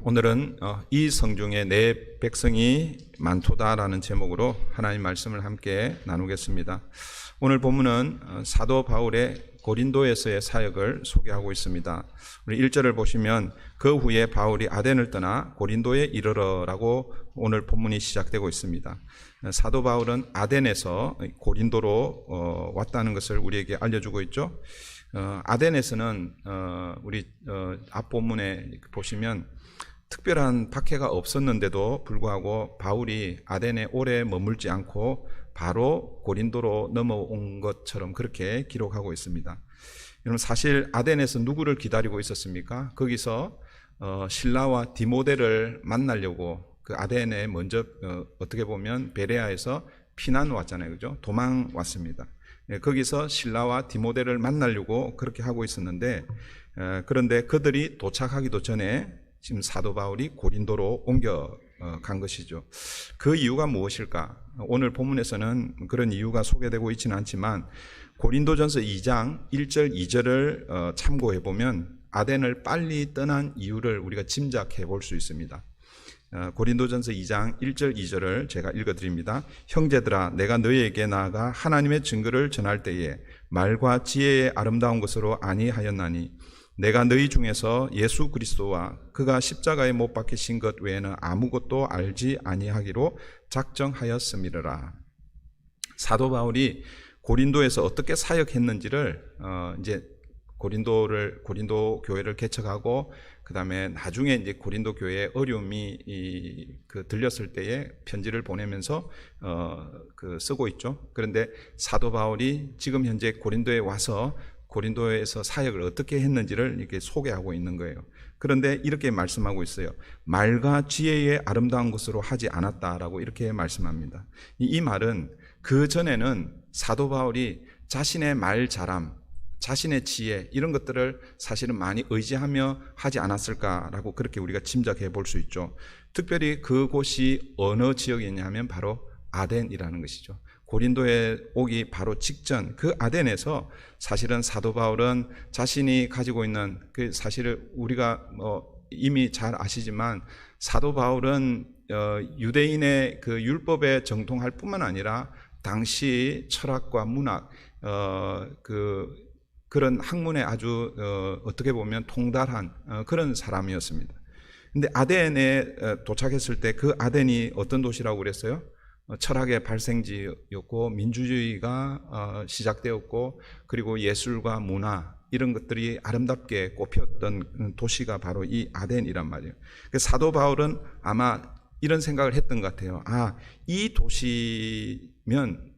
오늘은 이 성중에 내 백성이 많도다라는 제목으로 하나님 말씀을 함께 나누겠습니다. 오늘 본문은 사도 바울의 고린도에서의 사역을 소개하고 있습니다. 우리 1절을 보시면 그 후에 바울이 아덴을 떠나 고린도에 이르러라고 오늘 본문이 시작되고 있습니다. 사도 바울은 아덴에서 고린도로 왔다는 것을 우리에게 알려주고 있죠. 아덴에서는 우리 앞 본문에 보시면 특별한 박해가 없었는데도 불구하고 바울이 아덴에 오래 머물지 않고 바로 고린도로 넘어온 것처럼 그렇게 기록하고 있습니다. 여러분, 사실 아덴에서 누구를 기다리고 있었습니까? 거기서 실라와 디모데를 만나려고 그 아덴에 먼저 어떻게 보면 베레아에서 피난 왔잖아요, 그죠? 도망 왔습니다. 거기서 실라와 디모데를 만나려고 그렇게 하고 있었는데, 그런데 그들이 도착하기도 전에 지금 사도 바울이 고린도로 옮겨간 것이죠. 그 이유가 무엇일까? 오늘 본문에서는 그런 이유가 소개되고 있지는 않지만 고린도전서 2장 1절 2절을 참고해 보면 아덴을 빨리 떠난 이유를 우리가 짐작해 볼 수 있습니다. 고린도전서 2장 1절 2절을 제가 읽어드립니다. 형제들아, 내가 너희에게 나아가 하나님의 증거를 전할 때에 말과 지혜의 아름다운 것으로 아니하였나니 내가 너희 중에서 예수 그리스도와 그가 십자가에 못 박히신 것 외에는 아무것도 알지 아니하기로 작정하였음이라. 사도 바울이 고린도에서 어떻게 사역했는지를 이제 고린도 교회를 개척하고 그다음에 나중에 이제 고린도 교회에 어려움이 들렸을 때에 편지를 보내면서 쓰고 있죠. 그런데 사도 바울이 지금 현재 고린도에 와서 고린도에서 사역을 어떻게 했는지를 이렇게 소개하고 있는 거예요. 그런데 이렇게 말씀하고 있어요. 말과 지혜의 아름다운 것으로 하지 않았다라고 이렇게 말씀합니다. 이 말은 그 전에는 사도 바울이 자신의 말 잘함, 자신의 지혜 이런 것들을 사실은 많이 의지하며 하지 않았을까라고 그렇게 우리가 짐작해 볼 수 있죠. 특별히 그곳이 어느 지역이냐면 바로 아덴이라는 것이죠. 고린도에 오기 바로 직전 그 아덴에서 사실은 사도 바울은 자신이 가지고 있는 그 사실을 우리가 이미 잘 아시지만 사도 바울은 유대인의 그 율법에 정통할 뿐만 아니라 당시 철학과 문학 그런 학문에 아주 어떻게 보면 통달한 그런 사람이었습니다. 근데 아덴에 도착했을 때 그 아덴이 어떤 도시라고 그랬어요? 철학의 발생지였고 민주주의가 시작되었고 그리고 예술과 문화 이런 것들이 아름답게 꼽혔던 도시가 바로 이 아덴이란 말이에요. 사도 바울은 아마 이런 생각을 했던 것 같아요. 이 도시면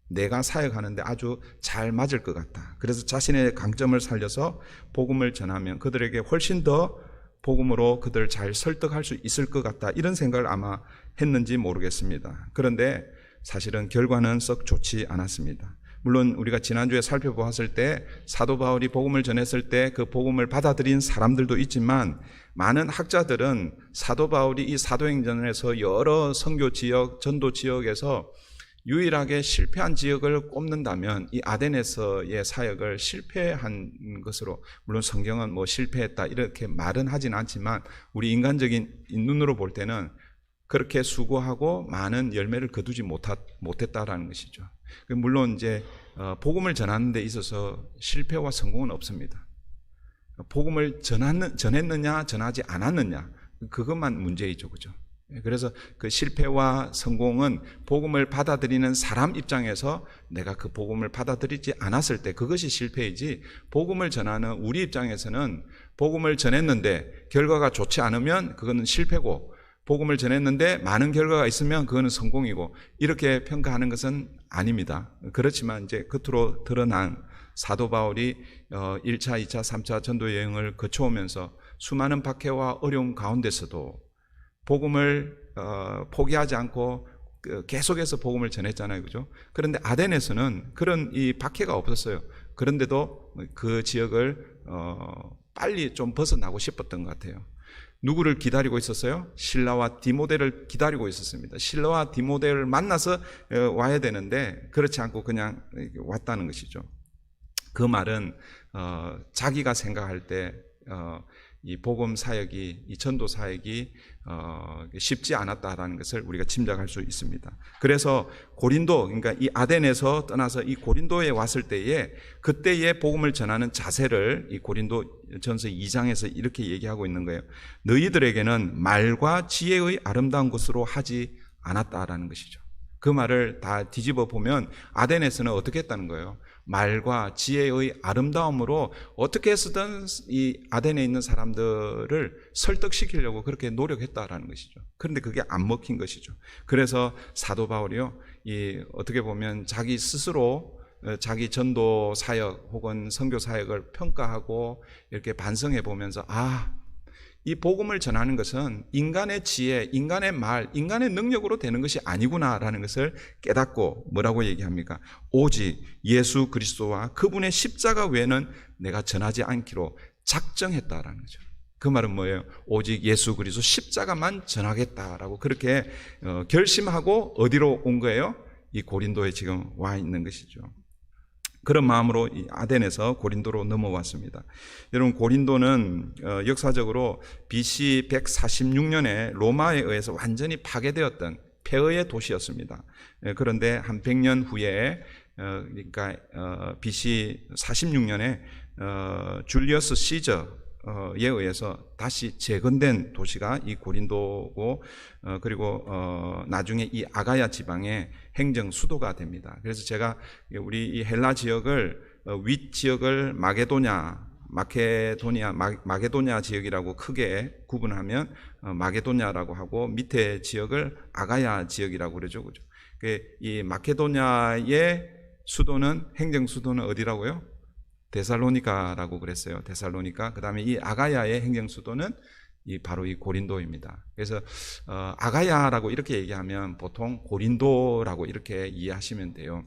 내가 사역하는데 아주 잘 맞을 것 같다. 그래서 자신의 강점을 살려서 복음을 전하면 그들에게 훨씬 더 복음으로 그들을 잘 설득할 수 있을 것 같다. 이런 생각을 아마 했는지 모르겠습니다. 그런데 사실은 결과는 썩 좋지 않았습니다. 물론 우리가 지난주에 살펴보았을 때 사도 바울이 복음을 전했을 때 그 복음을 받아들인 사람들도 있지만 많은 학자들은 사도 바울이 이 사도행전에서 여러 선교 지역, 전도 지역에서 유일하게 실패한 지역을 꼽는다면 이 아덴에서의 사역을 실패한 것으로, 물론 성경은 실패했다 이렇게 말은 하진 않지만 우리 인간적인 눈으로 볼 때는 그렇게 수고하고 많은 열매를 거두지 못했다라는 것이죠. 물론 이제 복음을 전하는 데 있어서 실패와 성공은 없습니다. 복음을 전했느냐 전하지 않았느냐 그것만 문제이죠, 그죠? 그래서 그 실패와 성공은 복음을 받아들이는 사람 입장에서 내가 그 복음을 받아들이지 않았을 때 그것이 실패이지, 복음을 전하는 우리 입장에서는 복음을 전했는데 결과가 좋지 않으면 그거는 실패고, 복음을 전했는데 많은 결과가 있으면 그거는 성공이고, 이렇게 평가하는 것은 아닙니다. 그렇지만 이제 겉으로 드러난 사도 바울이 1차, 2차, 3차 전도 여행을 거쳐오면서 수많은 박해와 어려움 가운데서도 복음을 포기하지 않고 계속해서 복음을 전했잖아요, 그죠? 그런데 아덴에서는 그런 이 박해가 없었어요. 그런데도 그 지역을 빨리 좀 벗어나고 싶었던 것 같아요. 누구를 기다리고 있었어요? 실라와 디모데를 기다리고 있었습니다. 실라와 디모데를 만나서 와야 되는데 그렇지 않고 그냥 왔다는 것이죠. 그 말은 자기가 생각할 때 이 복음 사역이, 이 전도 사역이 쉽지 않았다라는 것을 우리가 짐작할 수 있습니다. 그래서 고린도, 그러니까 이 아덴에서 떠나서 이 고린도에 왔을 때에 그때의 복음을 전하는 자세를 이 고린도전서 2장에서 이렇게 얘기하고 있는 거예요. 너희들에게는 말과 지혜의 아름다운 것으로 하지 않았다라는 것이죠. 그 말을 다 뒤집어 보면 아덴에서는 어떻게 했다는 거예요? 말과 지혜의 아름다움으로 어떻게 해서든 이 아덴에 있는 사람들을 설득시키려고 그렇게 노력했다라는 것이죠. 그런데 그게 안 먹힌 것이죠. 그래서 사도 바울이요, 어떻게 보면 자기 스스로 자기 전도 사역 혹은 선교 사역을 평가하고 이렇게 반성해 보면서 이 복음을 전하는 것은 인간의 지혜, 인간의 말, 인간의 능력으로 되는 것이 아니구나라는 것을 깨닫고 뭐라고 얘기합니까? 오직 예수 그리스도와 그분의 십자가 외에는 내가 전하지 않기로 작정했다라는 거죠. 그 말은 뭐예요? 오직 예수 그리스도 십자가만 전하겠다라고 그렇게 결심하고 어디로 온 거예요? 이 고린도에 지금 와 있는 것이죠. 그런 마음으로 이 아덴에서 고린도로 넘어왔습니다. 여러분, 고린도는 역사적으로 BC 146년에 로마에 의해서 완전히 파괴되었던 폐허의 도시였습니다. 그런데 한 100년 후에 그러니까 BC 46년에 줄리어스 시저에 의해서 다시 재건된 도시가 이 고린도고, 그리고 나중에 이 아가야 지방의 행정 수도가 됩니다. 그래서 제가 우리 이 헬라 지역을 윗 지역을 마게도냐 지역이라고 크게 구분하면 마게도냐라고 하고, 밑에 지역을 아가야 지역이라고 그러죠, 그죠? 이 마케도냐의 수도는, 행정 수도는 어디라고요? 데살로니가라고 그랬어요. 데살로니가. 그 다음에 이 아가야의 행정 수도는 바로 이 고린도입니다. 그래서 아가야라고 이렇게 얘기하면 보통 고린도라고 이렇게 이해하시면 돼요.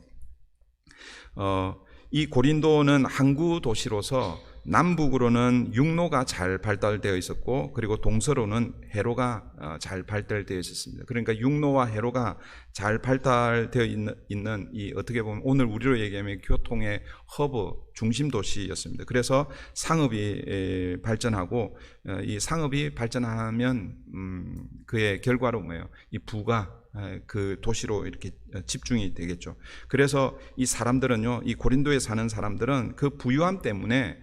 이 고린도는 항구 도시로서 남북으로는 육로가 잘 발달되어 있었고, 그리고 동서로는 해로가 잘 발달되어 있었습니다. 그러니까 육로와 해로가 잘 발달되어 있는 이, 어떻게 보면 오늘 우리로 얘기하면 교통의 허브, 중심 도시였습니다. 그래서 상업이 발전하고, 이 상업이 발전하면 그의 결과로 뭐예요? 이 부가 그 도시로 이렇게 집중이 되겠죠. 그래서 이 사람들은요, 이 고린도에 사는 사람들은 그 부유함 때문에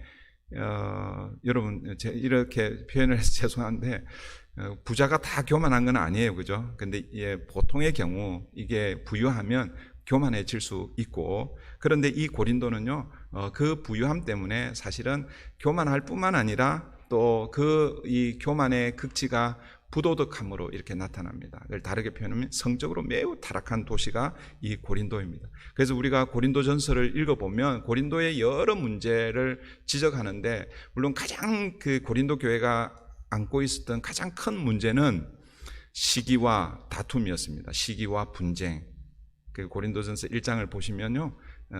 여러분, 이렇게 표현을 해서 죄송한데, 부자가 다 교만한 건 아니에요, 그죠? 근데 보통의 경우 이게 부유하면 교만해질 수 있고, 그런데 이 고린도는요, 그 부유함 때문에 사실은 교만할 뿐만 아니라 또 이 교만의 극치가 부도덕함으로 이렇게 나타납니다. 그걸 다르게 표현하면 성적으로 매우 타락한 도시가 이 고린도입니다. 그래서 우리가 고린도전서를 읽어보면 고린도의 여러 문제를 지적하는데, 물론 가장 그 고린도 교회가 안고 있었던 가장 큰 문제는 시기와 다툼이었습니다. 시기와 분쟁. 그 고린도전서 1장을 보시면요,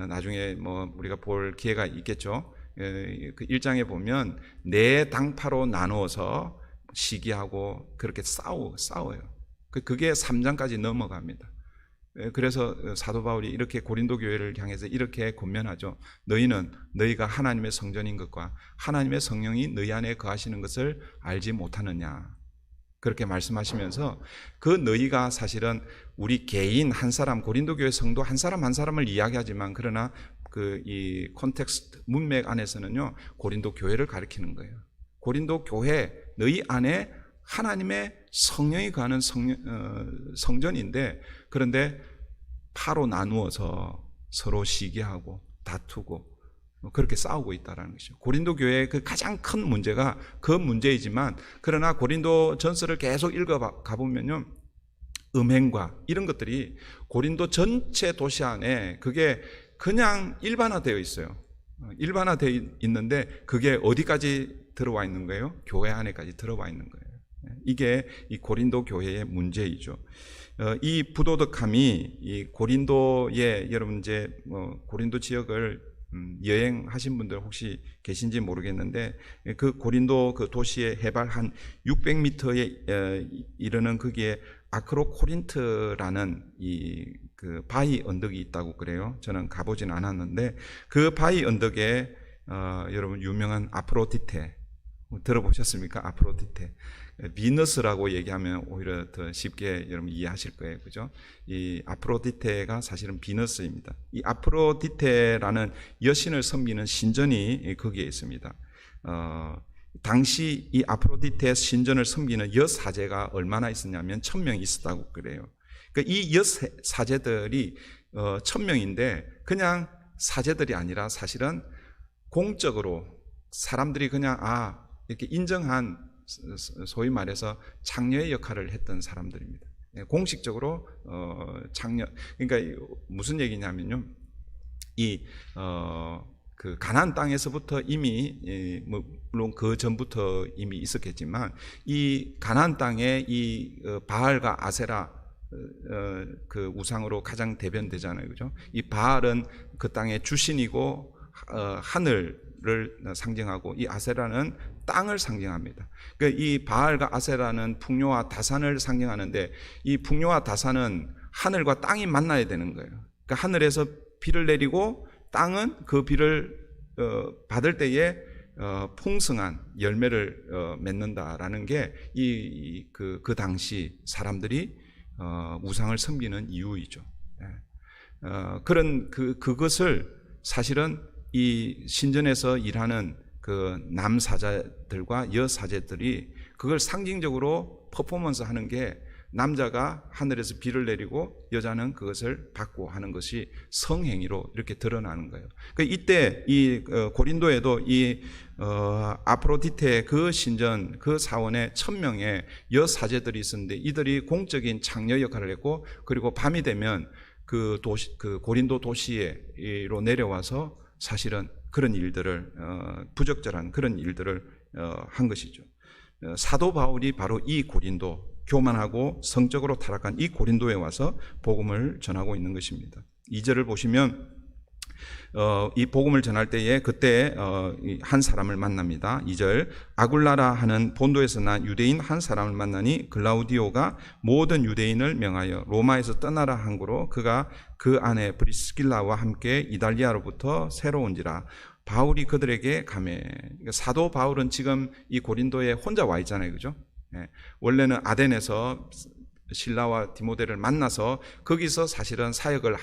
나중에 뭐 우리가 볼 기회가 있겠죠. 그 1장에 보면 네 당파로 나누어서 시기하고 그렇게 싸워요. 그게 3장까지 넘어갑니다. 그래서 사도 바울이 이렇게 고린도 교회를 향해서 이렇게 권면하죠. 너희가 하나님의 성전인 것과 하나님의 성령이 너희 안에 거하시는 것을 알지 못하느냐, 그렇게 말씀하시면서, 그 너희가 사실은 우리 개인 한 사람, 고린도 교회 성도 한 사람 한 사람을 이야기하지만, 그러나 이 콘텍스트, 문맥 안에서는요, 고린도 교회를 가리키는 거예요. 고린도 교회, 너희 안에 하나님의 성령이 거하는 성전인데, 그런데 파로 나누어서 서로 시기하고 다투고 그렇게 싸우고 있다는 것이죠. 고린도 교회의 그 가장 큰 문제가 그 문제이지만, 그러나 고린도 전서를 계속 읽어가 보면요, 음행과 이런 것들이 고린도 전체 도시 안에 그게 그냥 일반화되어 있어요. 일반화되어 있는데 그게 어디까지 들어와 있는 거예요? 교회 안에까지 들어와 있는 거예요. 이게 이 고린도 교회의 문제이죠. 이 부도덕함이 이 고린도에, 여러분 이제 고린도 지역을 여행하신 분들 혹시 계신지 모르겠는데, 그 고린도 그 도시의 해발 한 600m에 이르는 거기에 아크로코린트라는 그 바위 언덕이 있다고 그래요. 저는 가보진 않았는데, 그 바위 언덕에 여러분 유명한 아프로디테 들어보셨습니까? 아프로디테. 비너스라고 얘기하면 오히려 더 쉽게 여러분 이해하실 거예요. 그죠? 이 아프로디테가 사실은 비너스입니다. 이 아프로디테라는 여신을 섬기는 신전이 거기에 있습니다. 당시 이 아프로디테 신전을 섬기는 여사제가 얼마나 있었냐면 1000명이 있었다고 그래요. 그러니까 이 여사제들이 1000명인데 그냥 사제들이 아니라 사실은 공적으로 사람들이 그냥 이렇게 인정한, 소위 말해서 장녀의 역할을 했던 사람들입니다. 공식적으로 장녀, 그러니까 무슨 얘기냐면요, 그 가나안 땅에서부터 이미 물론 그 전부터 이미 있었겠지만 이 가나안 땅에 이 바알과 아세라 그 우상으로 가장 대변되잖아요, 그죠? 이 바알은 그 땅의 주신이고 하늘을 상징하고 이 아세라는 땅을 상징합니다. 그러니까 이 바알과 아세라는 풍요와 다산을 상징하는데 이 풍요와 다산은 하늘과 땅이 만나야 되는 거예요. 그러니까 하늘에서 비를 내리고 땅은 그 비를 받을 때에 풍성한 열매를 맺는다라는 게 그 당시 사람들이 우상을 섬기는 이유이죠. 그런 그것을 사실은 이 신전에서 일하는 그 남사자들과 여사제들이 그걸 상징적으로 퍼포먼스 하는 게, 남자가 하늘에서 비를 내리고 여자는 그것을 받고 하는 것이 성행위로 이렇게 드러나는 거예요. 이때 이 고린도에도 이 아프로디테 그 신전 그 사원에 1000명의 여사제들이 있었는데 이들이 공적인 장녀 역할을 했고, 그리고 밤이 되면 그 고린도 도시로 내려와서 사실은 그런 일들을 부적절한 그런 일들을 한 것이죠. 사도 바울이 바로 이 고린도, 교만하고 성적으로 타락한 이 고린도에 와서 복음을 전하고 있는 것입니다. 2절을 보시면 이 복음을 전할 때에 그때 한 사람을 만납니다. 2절, 아굴라라 하는 본도에서 난 유대인 한 사람을 만나니 글라우디오가 모든 유대인을 명하여 로마에서 떠나라 한 거로 그가 그 안에 브리스길라와 함께 이달리아로부터 새로 온지라. 바울이 그들에게 가매. 사도 바울은 지금 이 고린도에 혼자 와 있잖아요, 그죠? 원래는 아덴에서 실라와 디모데를 만나서 거기서 사실은 사역을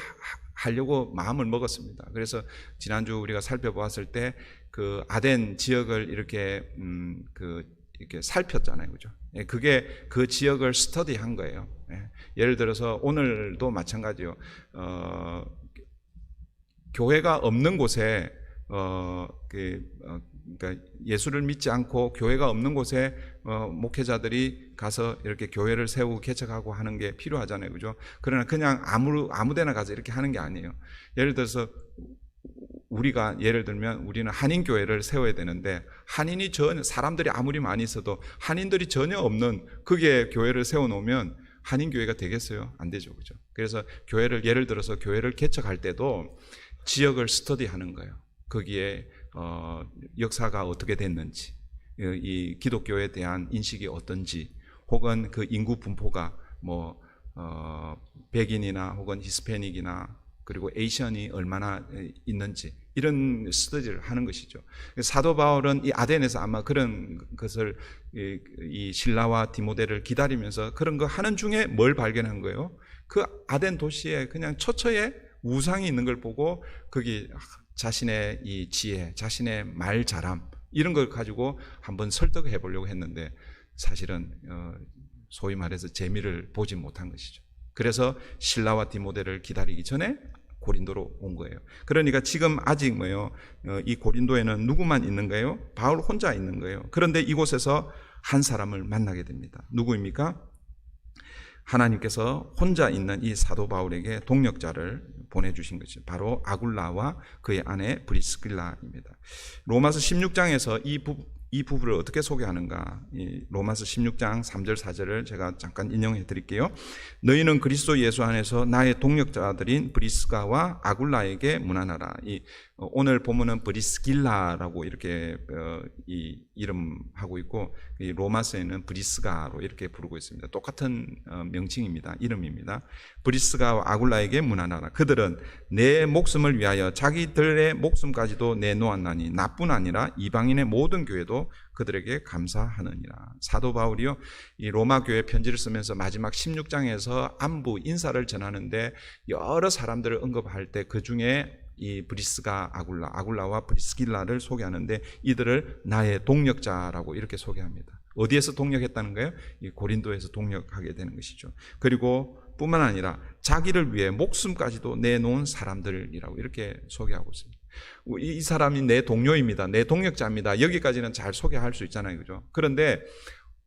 하려고 마음을 먹었습니다. 그래서 지난주 우리가 살펴보았을 때 그 아덴 지역을 이렇게 이렇게 살폈잖아요, 그죠? 그게 그 지역을 스터디한 거예요. 예를 들어서 오늘도 마찬가지요. 교회가 없는 곳에 그러니까 예수를 믿지 않고 교회가 없는 곳에 목회자들이 가서 이렇게 교회를 세우고 개척하고 하는 게 필요하잖아요, 그죠? 그러나 그냥 아무데나 가서 이렇게 하는 게 아니에요. 예를 들어서 예를 들면 우리는 한인 교회를 세워야 되는데 한인이 전혀, 사람들이 아무리 많이 있어도 한인들이 전혀 없는 그게 교회를 세워 놓으면 한인 교회가 되겠어요? 안 되죠, 그죠? 그래서 예를 들어서 교회를 개척할 때도 지역을 스터디하는 거예요. 거기에 역사가 어떻게 됐는지, 이 기독교에 대한 인식이 어떤지, 혹은 그 인구 분포가 백인이나 혹은 히스패닉이나 그리고 에이시안이 얼마나 있는지, 이런 스터디를 하는 것이죠. 사도 바울은 이 아덴에서 아마 그런 것을 이 실라와 디모데를 기다리면서 그런 거 하는 중에 뭘 발견한 거예요? 그 아덴 도시에 그냥 처처에 우상이 있는 걸 보고 거기 자신의 이 지혜, 자신의 말 잘함, 이런 걸 가지고 한번 설득해 보려고 했는데 사실은 소위 말해서 재미를 보지 못한 것이죠. 그래서 실라와 디모데를 기다리기 전에 고린도로 온 거예요. 그러니까 지금 아직 이 고린도에는 누구만 있는 거예요? 바울 혼자 있는 거예요. 그런데 이곳에서 한 사람을 만나게 됩니다. 누구입니까? 하나님께서 혼자 있는 이 사도 바울에게 동역자를 보내주신 것이 바로 아굴라와 그의 아내 브리스길라입니다. 로마서 16장에서 이 부부를 어떻게 소개하는가? 로마서 16장 3절 4절을 제가 잠깐 인용해 드릴게요. 너희는 그리스도 예수 안에서 나의 동역자들인 브리스가와 아굴라에게 문안하라. 오늘 본문은 브리스길라라고 이렇게 이 이름하고 있고, 이 로마서에는 브리스가로 이렇게 부르고 있습니다. 똑같은 명칭입니다. 이름입니다. 브리스가와 아굴라에게 문안하라. 그들은 내 목숨을 위하여 자기들의 목숨까지도 내놓았나니 나뿐 아니라 이방인의 모든 교회도 그들에게 감사하느니라. 사도 바울이요, 이 로마 교회 편지를 쓰면서 마지막 16장에서 안부 인사를 전하는데 여러 사람들을 언급할 때 그 중에 이 브리스가 아굴라와 브리스길라를 소개하는데 이들을 나의 동력자라고 이렇게 소개합니다. 어디에서 동력했다는 거예요? 이 고린도에서 동력하게 되는 것이죠. 그리고 뿐만 아니라 자기를 위해 목숨까지도 내놓은 사람들이라고 이렇게 소개하고 있습니다. 이 사람이 내 동료입니다. 내 동력자입니다. 여기까지는 잘 소개할 수 있잖아요. 그죠? 그런데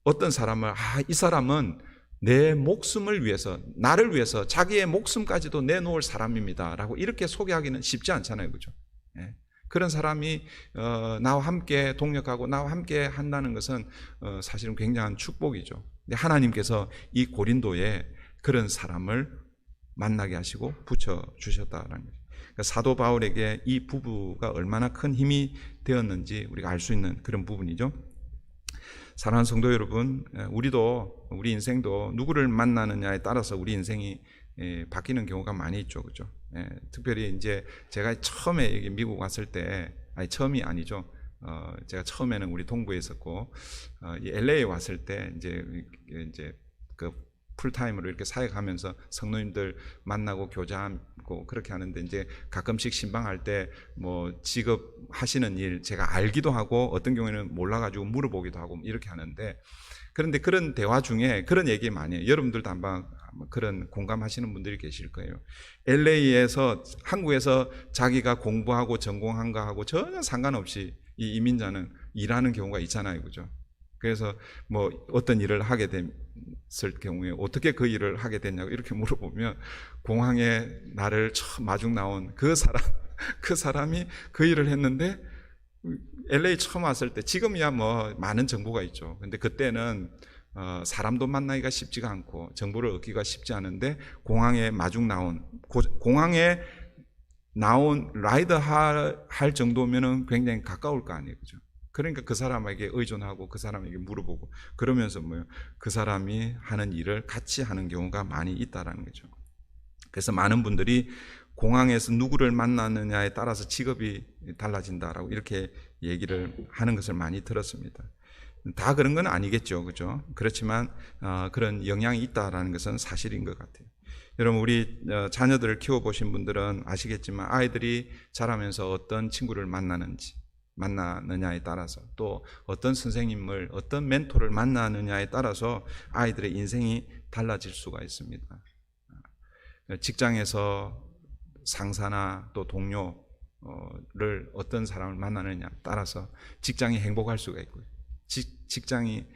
어떤 사람을 이 사람은 내 목숨을 위해서, 나를 위해서 자기의 목숨까지도 내놓을 사람입니다 라고 이렇게 소개하기는 쉽지 않잖아요. 그죠? 예. 그런 사람이 나와 함께 동력하고 나와 함께 한다는 것은 사실은 굉장한 축복이죠. 근데 하나님께서 이 고린도에 그런 사람을 만나게 하시고 붙여주셨다는 거예요. 그러니까 사도 바울에게 이 부부가 얼마나 큰 힘이 되었는지 우리가 알 수 있는 그런 부분이죠. 사랑하는 성도 여러분, 우리 인생도 누구를 만나느냐에 따라서 우리 인생이 바뀌는 경우가 많이 있죠. 그죠? 특별히 이제 제가 처음에 미국 왔을 때, 처음이 아니죠. 제가 처음에는 우리 동부에 있었고, LA에 왔을 때 이제 그 풀타임으로 이렇게 사역하면서 성도님들 만나고 교제하고 그렇게 하는데, 이제 가끔씩 신방할 때 뭐 직업 하시는 일 제가 알기도 하고 어떤 경우에는 몰라가지고 물어보기도 하고 이렇게 하는데, 그런데 그런 대화 중에 그런 얘기 많이 해요. 여러분들도 아마 그런 공감하시는 분들이 계실 거예요. LA에서 한국에서 자기가 공부하고 전공한 거하고 전혀 상관없이 이 이민자는 일하는 경우가 있잖아요. 그죠? 그래서 뭐 어떤 일을 하게 됐을 경우에 어떻게 그 일을 하게 됐냐고 이렇게 물어보면, 공항에 나를 처음 마중 나온 그 사람이 그 일을 했는데, LA 처음 왔을 때, 지금이야 뭐 많은 정보가 있죠. 근데 그때는 사람도 만나기가 쉽지가 않고 정보를 얻기가 쉽지 않은데, 공항에 마중 나온, 공항에 나온 라이더 할 정도면은 굉장히 가까울 거 아니에요. 그죠? 그러니까 그 사람에게 의존하고 그 사람에게 물어보고 그러면서 그 사람이 하는 일을 같이 하는 경우가 많이 있다라는 거죠. 그래서 많은 분들이 공항에서 누구를 만나느냐에 따라서 직업이 달라진다라고 이렇게 얘기를 하는 것을 많이 들었습니다. 다 그런 건 아니겠죠. 그죠? 그렇지만 그런 영향이 있다라는 것은 사실인 것 같아요. 여러분, 우리 자녀들을 키워보신 분들은 아시겠지만 아이들이 자라면서 어떤 친구를 만나느냐에 따라서, 또 어떤 선생님을, 어떤 멘토를 만나느냐에 따라서 아이들의 인생이 달라질 수가 있습니다. 직장에서 상사나 또 동료를 어떤 사람을 만나느냐에 따라서 직장이 행복할 수가 있고요. 직장이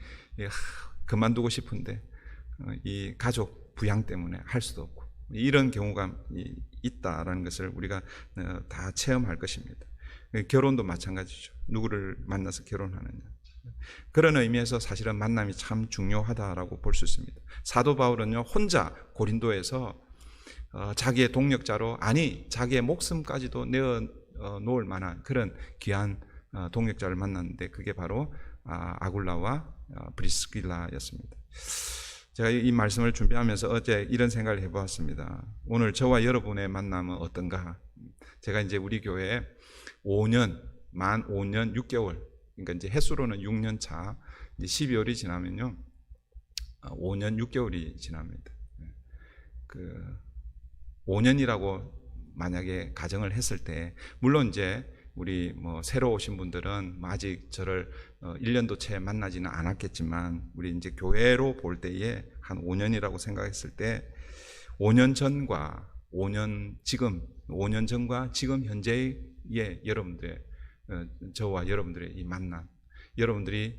그만두고 싶은데 이 가족 부양 때문에 할 수도 없고, 이런 경우가 있다라는 것을 우리가 다 체험할 것입니다. 결혼도 마찬가지죠. 누구를 만나서 결혼하느냐. 그런 의미에서 사실은 만남이 참 중요하다라고 볼 수 있습니다. 사도 바울은요, 혼자 고린도에서 자기의 동력자로, 자기의 목숨까지도 내어놓을 만한 그런 귀한 동력자를 만났는데, 그게 바로 아굴라와 브리스길라였습니다. 제가 이 말씀을 준비하면서 어제 이런 생각을 해보았습니다. 오늘 저와 여러분의 만남은 어떤가? 제가 이제 우리 교회에 만 5년 6개월, 그러니까 이제 횟수로는 6년 차, 이제 12월이 지나면요, 5년 6개월이 지납니다. 5년이라고 만약에 가정을 했을 때, 물론 이제 우리 새로 오신 분들은 아직 저를 1년도 채 만나지는 않았겠지만, 우리 이제 교회로 볼 때에 한 5년이라고 생각했을 때, 5년 전과 지금 현재의 여러분들의, 저와 여러분들의 이 만남, 여러분들이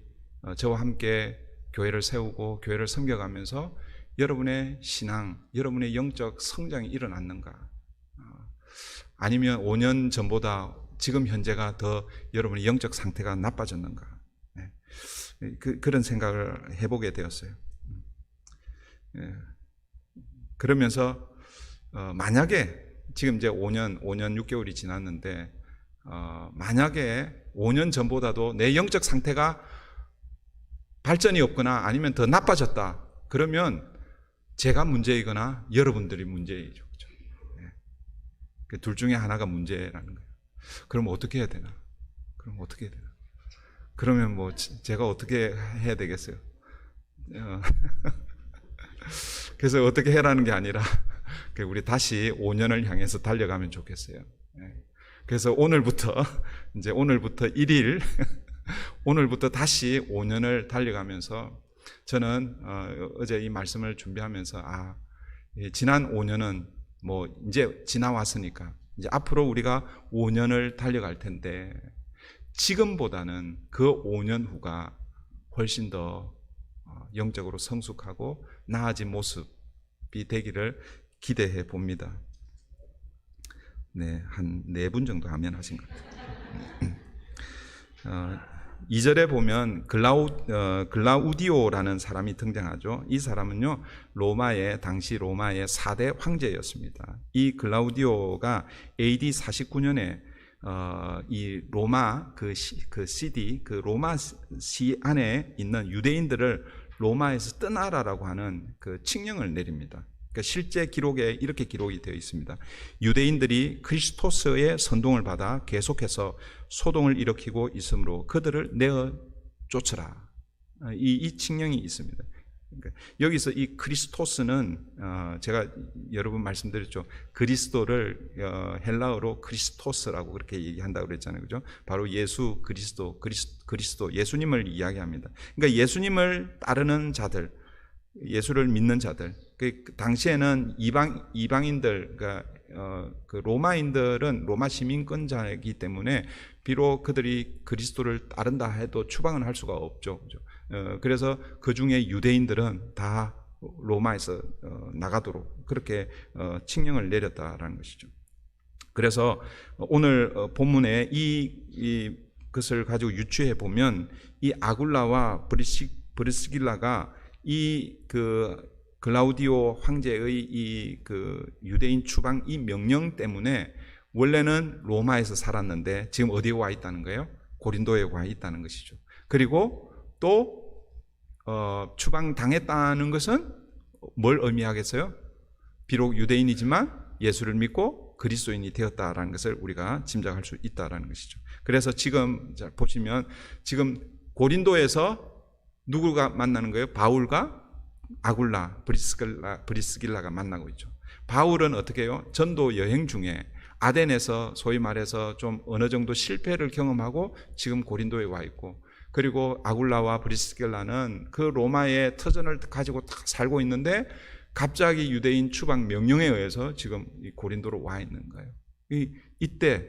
저와 함께 교회를 세우고 교회를 섬겨가면서 여러분의 신앙, 여러분의 영적 성장이 일어났는가? 아니면 5년 전보다 지금 현재가 더 여러분의 영적 상태가 나빠졌는가? 그런 생각을 해보게 되었어요. 그러면서 만약에 지금 이제 5년 6개월이 지났는데 만약에 5년 전보다도 내 영적 상태가 발전이 없거나 아니면 더 나빠졌다. 그러면 제가 문제이거나 여러분들이 문제이죠. 그렇죠? 네. 그 둘 중에 하나가 문제라는 거예요. 그럼 어떻게 해야 되나? 그러면 뭐 제가 어떻게 해야 되겠어요? 그래서 어떻게 해라는 게 아니라 우리 다시 5년을 향해서 달려가면 좋겠어요. 그래서 오늘부터 1일 오늘부터 다시 5년을 달려가면서 저는 어제 이 말씀을 준비하면서 지난 5년은 뭐 이제 지나왔으니까 이제 앞으로 우리가 5년을 달려갈 텐데 지금보다는 그 5년 후가 훨씬 더 영적으로 성숙하고 나아진 모습이 되기를 기대해 봅니다. 네, 한 4분 정도 하면 하신 것 같아요. 2절에 보면 글라우디오라는 사람이 등장하죠. 이 사람은요, 당시 로마의 4대 황제였습니다. 이 글라우디오가 AD 49년에 이 로마 로마 시 안에 있는 유대인들을 로마에서 떠나라라고 하는 그 칙령을 내립니다. 그러니까 실제 기록에 이렇게 기록이 되어 있습니다. 유대인들이 크리스토스의 선동을 받아 계속해서 소동을 일으키고 있으므로 그들을 내어 쫓으라. 이 칙령이 있습니다. 그러니까 여기서 이 크리스토스는 제가 여러 번 말씀드렸죠. 그리스도를 헬라어로 크리스토스라고 그렇게 얘기한다고 그랬잖아요. 그죠? 바로 예수 그리스도 예수님을 이야기합니다. 그러니까 예수님을 따르는 자들, 예수를 믿는 자들. 그 당시에는 이방인들, 그러니까 그 로마인들은 로마 시민권자이기 때문에 비록 그들이 그리스도를 따른다 해도 추방은 할 수가 없죠. 그죠? 그래서 그 중에 유대인들은 다 로마에서 나가도록 그렇게 칙령을 내렸다라는 것이죠. 그래서 오늘 본문에 이것을 가지고 유추해 보면 이 아굴라와 브리스길라가 이 글라우디오 황제의 이 유대인 추방 이 명령 때문에 원래는 로마에서 살았는데 지금 어디에 와 있다는 거예요? 고린도에 와 있다는 것이죠. 그리고 또 추방당했다는 것은 뭘 의미하겠어요? 비록 유대인이지만 예수를 믿고 그리스도인이 되었다라는 것을 우리가 짐작할 수 있다라는 것이죠. 그래서 지금 보시면 지금 고린도에서 누구가 만나는 거예요? 바울과 아굴라, 브리스길라가 만나고 있죠. 바울은 어떻게 해요? 전도 여행 중에 아덴에서 소위 말해서 좀 어느 정도 실패를 경험하고 지금 고린도에 와 있고, 그리고 아굴라와 브리스길라는 그 로마의 터전을 가지고 다 살고 있는데 갑자기 유대인 추방 명령에 의해서 지금 이 고린도로 와 있는 거예요. 이때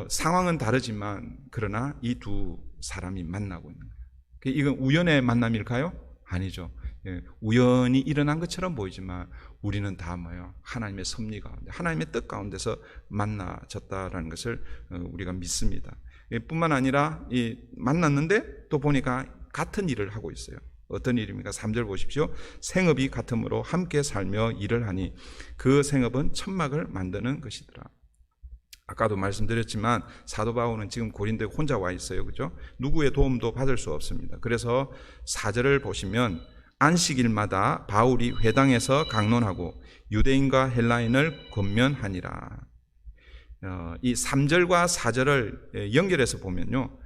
상황은 다르지만 그러나 이 두 사람이 만나고 있는 거예요. 이건 우연의 만남일까요? 아니죠. 우연히 일어난 것처럼 보이지만 우리는 다 뭐예요? 하나님의 섭리 가운데, 하나님의 뜻 가운데서 만나졌다라는 것을 우리가 믿습니다. 뿐만 아니라 만났는데 또 보니까 같은 일을 하고 있어요. 어떤 일입니까? 3절 보십시오. 생업이 같으므로 함께 살며 일을 하니 그 생업은 천막을 만드는 것이더라. 아까도 말씀드렸지만 사도 바울은 지금 고린도에 혼자 와 있어요. 그죠? 누구의 도움도 받을 수 없습니다. 그래서 4절을 보시면 안식일마다 바울이 회당에서 강론하고 유대인과 헬라인을 권면하니라. 이 3절과 4절을 연결해서 보면요.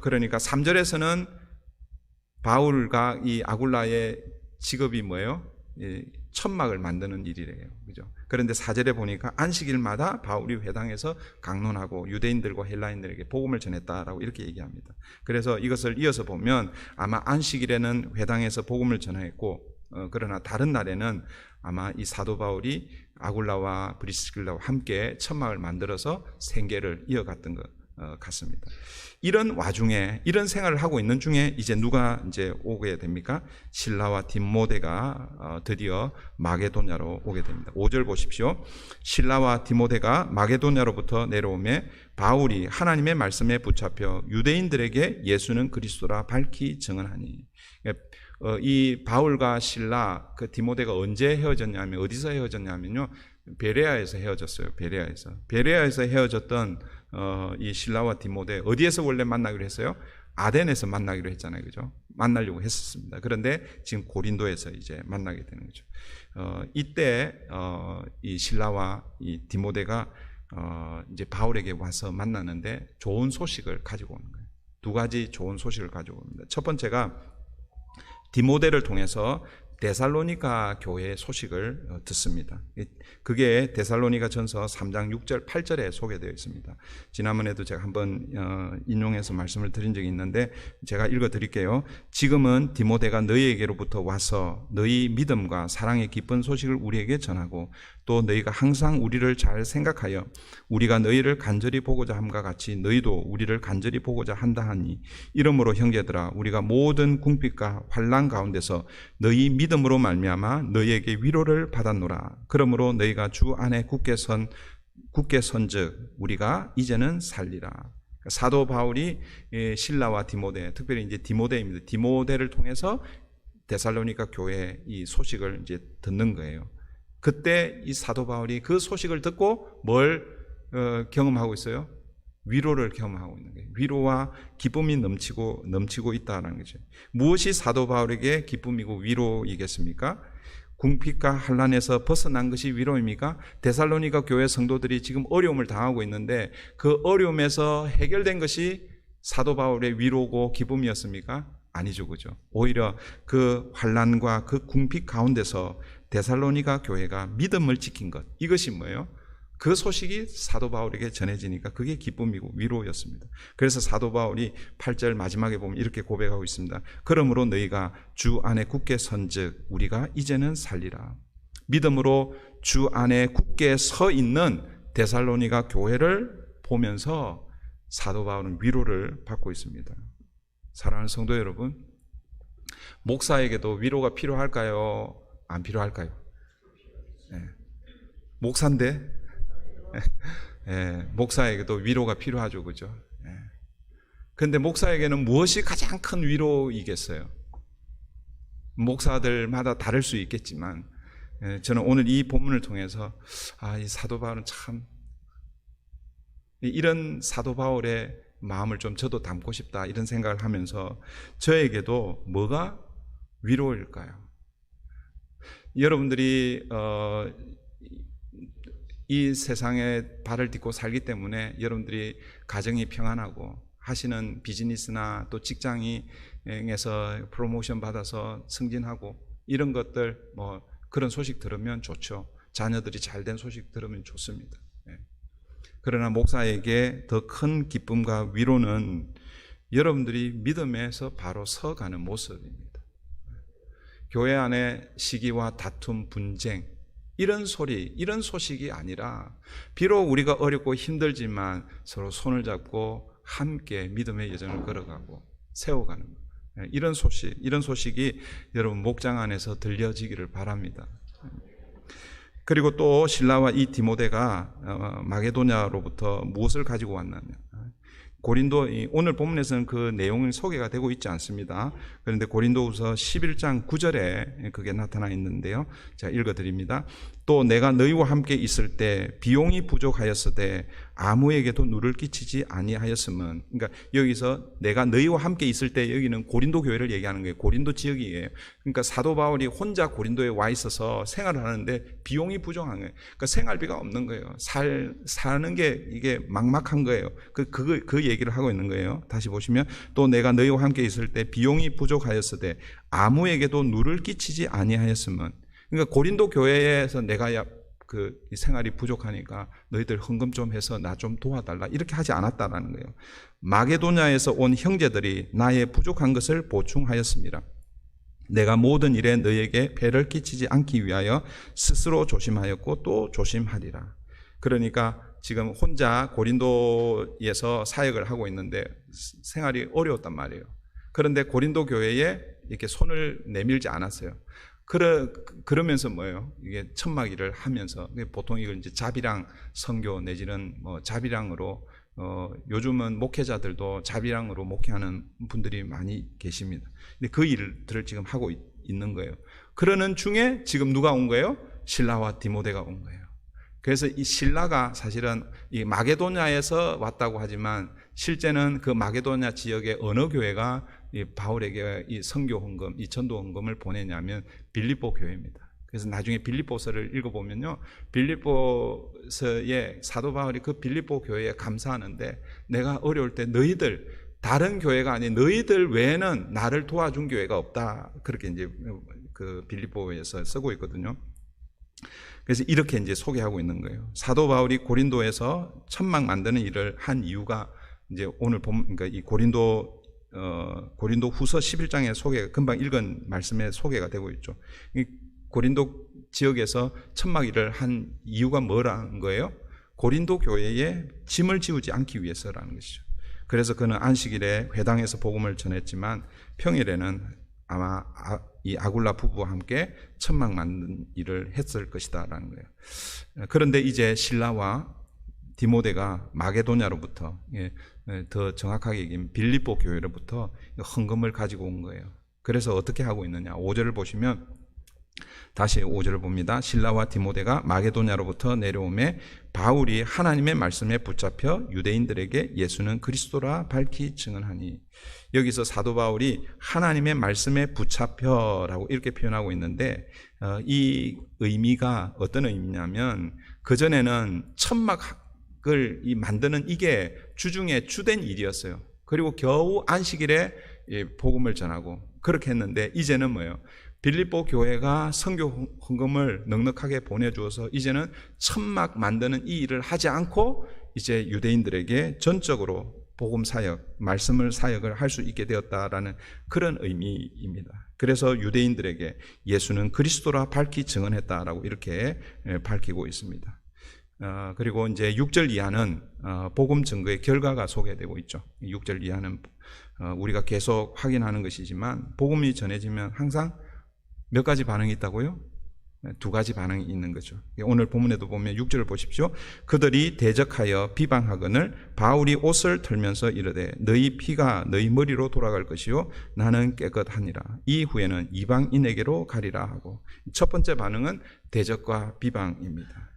그러니까 3절에서는 바울과 이 아굴라의 직업이 뭐예요? 천막을 만드는 일이래요. 그죠? 그런데 4절에 보니까 안식일마다 바울이 회당에서 강론하고 유대인들과 헬라인들에게 복음을 전했다라고 이렇게 얘기합니다. 그래서 이것을 이어서 보면 아마 안식일에는 회당에서 복음을 전했고, 그러나 다른 날에는 아마 이 사도 바울이 아굴라와 브리스길라와 함께 천막을 만들어서 생계를 이어갔던 것 같습니다. 이런 와중에, 이런 생활을 하고 있는 중에 이제 누가 이제 오게 됩니까? 실라와 디모데가 드디어 마게도냐로 오게 됩니다. 5절 보십시오. 실라와 디모데가 마게도냐로부터 내려오매 바울이 하나님의 말씀에 붙잡혀 유대인들에게 예수는 그리스도라 밝히 증언하니. 이 바울과 실라, 그 디모데가 언제 헤어졌냐면, 어디서 헤어졌냐면요, 베레아에서 헤어졌어요. 베레아에서 헤어졌던 이 실라와 디모데 어디에서 원래 만나기로 했어요? 아덴에서 만나기로 했잖아요, 그죠? 만나려고 했었습니다. 그런데 지금 고린도에서 이제 만나게 되는 거죠. 이때 이 실라와 이 디모데가 이제 바울에게 와서 만나는데 좋은 소식을 가지고 오는 거예요. 두 가지 좋은 소식을 가지고 옵니다. 첫 번째가 디모데를 통해서 데살로니가 교회의 소식을 듣습니다. 그게 데살로니가 전서 3장 6절 8절에 소개되어 있습니다. 지난번에도 제가 한번 인용해서 말씀을 드린 적이 있는데 제가 읽어 드릴게요. 지금은 디모데가 너희에게로부터 와서 너희 믿음과 사랑의 기쁜 소식을 우리에게 전하고 또 너희가 항상 우리를 잘 생각하여 우리가 너희를 간절히 보고자 함과 같이 너희도 우리를 간절히 보고자 한다 하니 이러므로 형제들아 우리가 모든 궁핍과 환난 가운데서 너희 믿음으로 말미암아 너희에게 위로를 받았노라. 그러므로 너희가 주 안에 굳게 선즉 우리가 이제는 살리라. 사도 바울이 실라와 디모데, 특별히 이제 디모데입니다. 디모데를 통해서 데살로니가 교회 이 소식을 이제 듣는 거예요. 그때 이 사도 바울이 그 소식을 듣고 뭘 경험하고 있어요? 위로를 경험하고 있는 거예요. 위로와 기쁨이 넘치고 있다는 거죠. 무엇이 사도 바울에게 기쁨이고 위로이겠습니까? 궁핍과 환난에서 벗어난 것이 위로입니까? 데살로니가 교회 성도들이 지금 어려움을 당하고 있는데 그 어려움에서 해결된 것이 사도 바울의 위로고 기쁨이었습니까? 아니죠, 그죠? 오히려 그 환난과 그 궁핍 가운데서 데살로니가 교회가 믿음을 지킨 것, 이것이 뭐예요? 그 소식이 사도 바울에게 전해지니까 그게 기쁨이고 위로였습니다. 그래서 사도 바울이 8절 마지막에 보면 이렇게 고백하고 있습니다. 그러므로 너희가 주 안에 굳게 선즉 우리가 이제는 살리라. 믿음으로 주 안에 굳게 서 있는 데살로니가 교회를 보면서 사도 바울은 위로를 받고 있습니다. 사랑하는 성도 여러분, 목사에게도 위로가 필요할까요? 안 필요할까요? 네. 목사인데 목사에게도 위로가 필요하죠, 그죠? 그런데 목사에게는 무엇이 가장 큰 위로이겠어요? 목사들마다 다를 수 있겠지만 저는 오늘 이 본문을 통해서 이 사도 바울은 참 이런 사도 바울의 마음을 좀 저도 담고 싶다 이런 생각을 하면서 저에게도 뭐가 위로일까요? 여러분들이 이 세상에 발을 딛고 살기 때문에 여러분들이 가정이 평안하고 하시는 비즈니스나 또 직장에서 프로모션 받아서 승진하고 이런 것들 그런 소식 들으면 좋죠. 자녀들이 잘된 소식 들으면 좋습니다. 그러나 목사에게 더 큰 기쁨과 위로는 여러분들이 믿음에서 바로 서가는 모습입니다. 교회 안에 시기와 다툼, 분쟁 이런 소식이 아니라 비록 우리가 어렵고 힘들지만 서로 손을 잡고 함께 믿음의 여정을 걸어가고 세워가는 이런 소식이 여러분 목장 안에서 들려지기를 바랍니다. 그리고 또 실라와 이 디모데가 마게도냐로부터 무엇을 가지고 왔냐면 고린도, 오늘 본문에서는 그 내용이 소개가 되고 있지 않습니다. 그런데 고린도후서 11장 9절에 그게 나타나 있는데요. 제가 읽어드립니다. 또 내가 너희와 함께 있을 때 비용이 부족하였으되 아무에게도 누를 끼치지 아니하였음은, 그러니까 여기서 내가 너희와 함께 있을 때 여기는 고린도 교회를 얘기하는 거예요. 고린도 지역이에요. 그러니까 사도 바울이 혼자 고린도에 와 있어서 생활을 하는데 비용이 부족한 거예요. 그러니까 생활비가 없는 거예요. 사는 게 이게 막막한 거예요. 그 얘기를 하고 있는 거예요. 다시 보시면 또 내가 너희와 함께 있을 때 비용이 부족하였으되 아무에게도 누를 끼치지 아니하였음은, 그러니까 고린도 교회에서 내가 그 생활이 부족하니까 너희들 헌금 좀 해서 나 좀 도와달라 이렇게 하지 않았다라는 거예요. 마게도냐에서 온 형제들이 나의 부족한 것을 보충하였습니다. 내가 모든 일에 너희에게 배를 끼치지 않기 위하여 스스로 조심하였고 또 조심하리라. 그러니까 지금 혼자 고린도에서 사역을 하고 있는데 생활이 어려웠단 말이에요. 그런데 고린도 교회에 이렇게 손을 내밀지 않았어요. 그러면서 뭐예요? 이게 천막 일을 하면서, 보통 이걸 이제 자비랑 선교 내지는 자비랑으로, 요즘은 목회자들도 자비랑으로 목회하는 분들이 많이 계십니다. 근데 그 일들을 지금 하고 있는 거예요. 그러는 중에 지금 누가 온 거예요? 실라와 디모데가 온 거예요. 그래서 이 신라가 사실은 이 마게도냐에서 왔다고 하지만 실제는 그 마게도냐 지역의 어느 교회가 이 바울에게 이 선교 헌금, 이 전도 헌금을 보내냐면 빌립보 교회입니다. 그래서 나중에 빌립보서를 읽어보면요, 빌립보서에 사도 바울이 그 빌립보 교회에 감사하는데, 내가 어려울 때 너희들, 다른 교회가 아닌 너희들 외에는 나를 도와준 교회가 없다, 그렇게 이제 그 빌립보에서 쓰고 있거든요. 그래서 이렇게 이제 소개하고 있는 거예요. 사도 바울이 고린도에서 천막 만드는 일을 한 이유가 이제 오늘 보면, 그러니까 이 고린도 후서 11장의 소개, 금방 읽은 말씀의 소개가 되고 있죠. 이 고린도 지역에서 천막 일을 한 이유가 뭐라는 거예요? 고린도 교회에 짐을 지우지 않기 위해서라는 것이죠. 그래서 그는 안식일에 회당에서 복음을 전했지만 평일에는 아마 이 아굴라 부부와 함께 천막 만든 일을 했을 것이다라는 거예요. 그런데 이제 실라와 디모데가 마게도냐로부터, 더 정확하게 얘기하면 빌립보 교회로부터 헌금을 가지고 온 거예요. 그래서 어떻게 하고 있느냐? 5절을 보시면, 다시 5절을 봅니다. 실라와 디모데가 마게도냐로부터 내려오매 바울이 하나님의 말씀에 붙잡혀 유대인들에게 예수는 그리스도라 밝히 증언하니. 여기서 사도 바울이 하나님의 말씀에 붙잡혀라고 이렇게 표현하고 있는데, 이 의미가 어떤 의미냐면, 그전에는 천막을 만드는 이게 주중에 주된 일이었어요. 그리고 겨우 안식일에 복음을 전하고 그렇게 했는데, 이제는 뭐예요? 빌립보 교회가 선교 헌금을 넉넉하게 보내주어서 이제는 천막 만드는 이 일을 하지 않고 이제 유대인들에게 전적으로 복음 사역, 말씀을 사역을 할 수 있게 되었다라는 그런 의미입니다. 그래서 유대인들에게 예수는 그리스도라 밝히 증언했다라고 이렇게 밝히고 있습니다. 그리고 이제 6절 이하는 복음 증거의 결과가 소개되고 있죠. 6절 이하는 우리가 계속 확인하는 것이지만, 복음이 전해지면 항상 몇 가지 반응이 있다고요? 2가지 반응이 있는 거죠. 오늘 본문에도 보면 6절을 보십시오. 그들이 대적하여 비방하거늘 바울이 옷을 털면서 이르되 너희 피가 너희 머리로 돌아갈 것이요 나는 깨끗하니라. 이후에는 이방인에게로 가리라 하고. 첫 번째 반응은 대적과 비방입니다.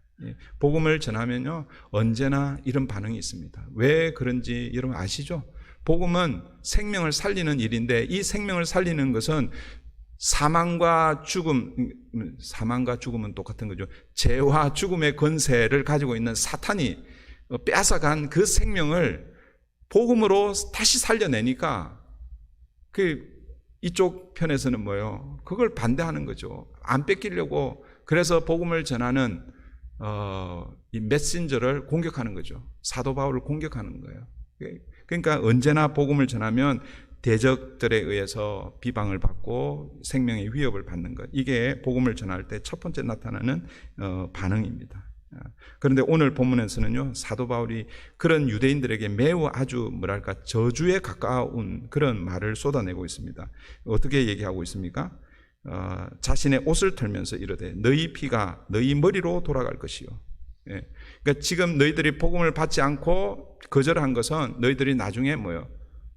복음을 전하면요, 언제나 이런 반응이 있습니다. 왜 그런지 여러분 아시죠? 복음은 생명을 살리는 일인데, 이 생명을 살리는 것은 사망과 죽음은 똑같은 거죠. 죄와 죽음의 권세를 가지고 있는 사탄이 빼앗아간 그 생명을 복음으로 다시 살려내니까, 이쪽 편에서는 뭐예요? 그걸 반대하는 거죠. 안 뺏기려고. 그래서 복음을 전하는 이 메신저를 공격하는 거죠. 사도 바울을 공격하는 거예요. 그러니까 언제나 복음을 전하면 대적들에 의해서 비방을 받고 생명의 위협을 받는 것, 이게 복음을 전할 때 첫 번째 나타나는 반응입니다. 그런데 오늘 본문에서는요, 사도 바울이 그런 유대인들에게 매우 아주 저주에 가까운 그런 말을 쏟아내고 있습니다. 어떻게 얘기하고 있습니까? 자신의 옷을 털면서 이르되 너희 피가 너희 머리로 돌아갈 것이요. 그러니까 지금 너희들이 복음을 받지 않고 거절한 것은 너희들이 나중에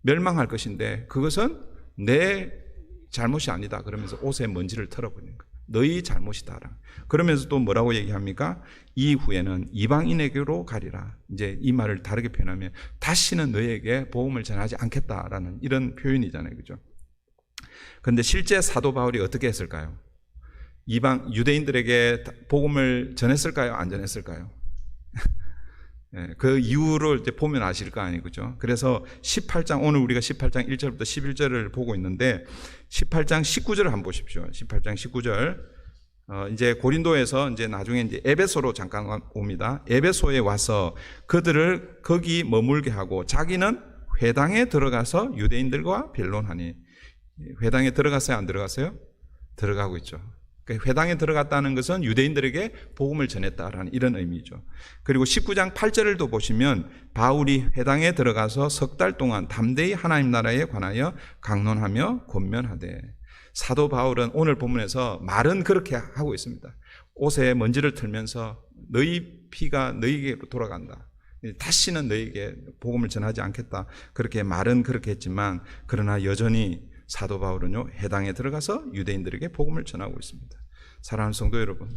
멸망할 것인데, 그것은 내 잘못이 아니다. 그러면서 옷에 먼지를 털어버리는 거예요. 너희 잘못이다. 그러면서 또 뭐라고 얘기합니까? 이후에는 이방인에게로 가리라. 이제 이 말을 다르게 표현하면 다시는 너희에게 복음을 전하지 않겠다라는 이런 표현이잖아요. 그죠? 그런데 실제 사도 바울이 어떻게 했을까요? 유대인들에게 복음을 전했을까요? 안 전했을까요? 그 이유를 이제 보면 아실 거 아니에요. 그죠? 그래서 18장, 오늘 우리가 18장 1절부터 11절을 보고 있는데, 18장 19절을 한번 보십시오. 18장 19절. 이제 고린도에서 이제 나중에 이제 에베소로 잠깐 옵니다. 에베소에 와서 그들을 거기 머물게 하고 자기는 회당에 들어가서 유대인들과 변론하니. 회당에 들어갔어요? 안 들어갔어요? 들어가고 있죠. 회당에 들어갔다는 것은 유대인들에게 복음을 전했다라는 이런 의미죠. 그리고 19장 8절을 또 보시면 바울이 회당에 들어가서 3달 동안 담대히 하나님 나라에 관하여 강론하며 권면하되. 사도 바울은 오늘 본문에서 말은 그렇게 하고 있습니다. 옷에 먼지를 털면서 너희 피가 너희에게로 돌아간다. 다시는 너희에게 복음을 전하지 않겠다. 그렇게 말은 그렇게 했지만, 그러나 여전히 사도 바울은요, 회당에 들어가서 유대인들에게 복음을 전하고 있습니다. 사랑하는 성도 여러분,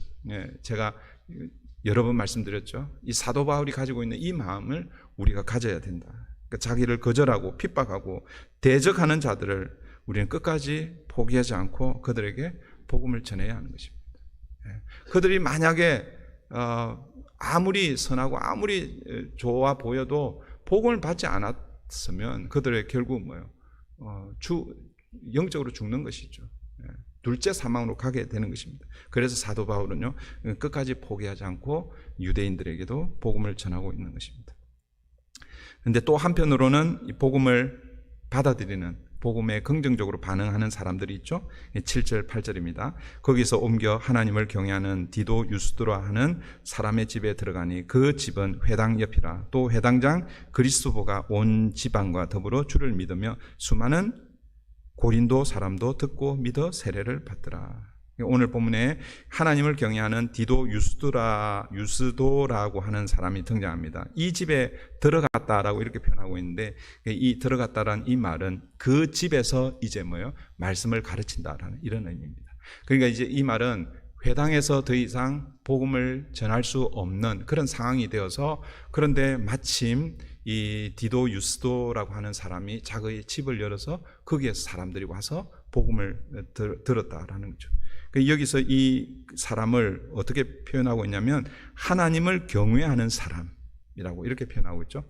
제가 여러 번 말씀드렸죠. 이 사도 바울이 가지고 있는 이 마음을 우리가 가져야 된다. 그러니까 자기를 거절하고 핍박하고 대적하는 자들을 우리는 끝까지 포기하지 않고 그들에게 복음을 전해야 하는 것입니다. 그들이 만약에 아무리 선하고 아무리 좋아 보여도 복음을 받지 않았으면 그들의 결국 뭐예요? 영적으로 죽는 것이죠. 둘째 사망으로 가게 되는 것입니다. 그래서 사도 바울은요, 끝까지 포기하지 않고 유대인들에게도 복음을 전하고 있는 것입니다. 그런데 또 한편으로는 이 복음을 받아들이는, 복음에 긍정적으로 반응하는 사람들이 있죠. 7절, 8절입니다. 거기서 옮겨 하나님을 경외하는 디도 유스도라 하는 사람의 집에 들어가니 그 집은 회당 옆이라. 또 회당장 그리스도가 온 지방과 더불어 주를 믿으며 수많은 고린도 사람도 듣고 믿어 세례를 받더라. 오늘 본문에 하나님을 경외하는 디도 유스도라고 하는 사람이 등장합니다. 이 집에 들어갔다라고 이렇게 표현하고 있는데, 이 들어갔다라는 이 말은 그 집에서 이제 뭐예요? 말씀을 가르친다라는 이런 의미입니다. 그러니까 이제 이 말은 회당에서 더 이상 복음을 전할 수 없는 그런 상황이 되어서, 그런데 마침 이 디도 유스도라고 하는 사람이 자기의 집을 열어서 거기에서 사람들이 와서 복음을 들었다라는 거죠. 여기서 이 사람을 어떻게 표현하고 있냐면 하나님을 경외하는 사람이라고 이렇게 표현하고 있죠.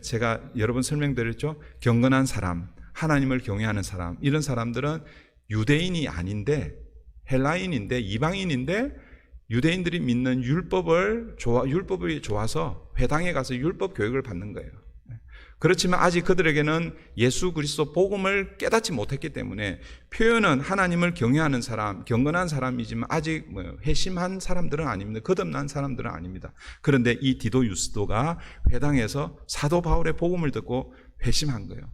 제가 여러 번 설명드렸죠. 경건한 사람, 하나님을 경외하는 사람, 이런 사람들은 유대인이 아닌데 헬라인인데 이방인인데 유대인들이 믿는 율법이 좋아서 회당에 가서 율법 교육을 받는 거예요. 그렇지만 아직 그들에게는 예수 그리스도 복음을 깨닫지 못했기 때문에 표현은 하나님을 경외하는 사람, 경건한 사람이지만 아직 회심한 사람들은 아닙니다. 거듭난 사람들은 아닙니다. 그런데 이 디도 유스도가 회당에서 사도 바울의 복음을 듣고 회심한 거예요.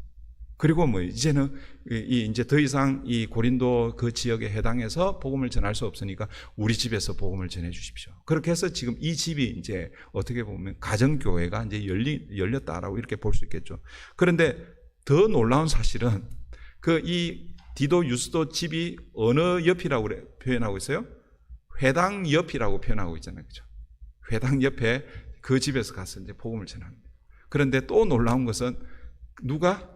그리고 이제는 이제 더 이상 이 고린도 그 지역에 해당해서 복음을 전할 수 없으니까 우리 집에서 복음을 전해 주십시오. 그렇게 해서 지금 이 집이 이제 어떻게 보면 가정교회가 이제 열렸다라고 이렇게 볼 수 있겠죠. 그런데 더 놀라운 사실은 이 디도 유스도 집이 어느 옆이라고 표현하고 있어요? 회당 옆이라고 표현하고 있잖아요. 그죠? 회당 옆에 그 집에서 가서 이제 복음을 전합니다. 그런데 또 놀라운 것은 누가?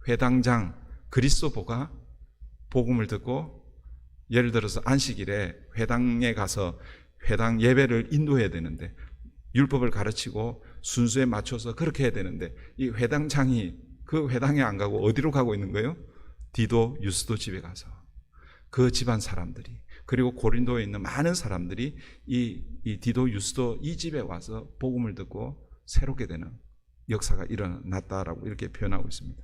회당장 그리스도가 복음을 듣고, 예를 들어서 안식일에 회당에 가서 회당 예배를 인도해야 되는데 율법을 가르치고 순수에 맞춰서 그렇게 해야 되는데 이 회당장이 그 회당에 안 가고 어디로 가고 있는 거예요? 디도 유스도 집에 가서 그 집안 사람들이, 그리고 고린도에 있는 많은 사람들이 이 디도 유스도 이 집에 와서 복음을 듣고 새롭게 되는 역사가 일어났다라고 이렇게 표현하고 있습니다.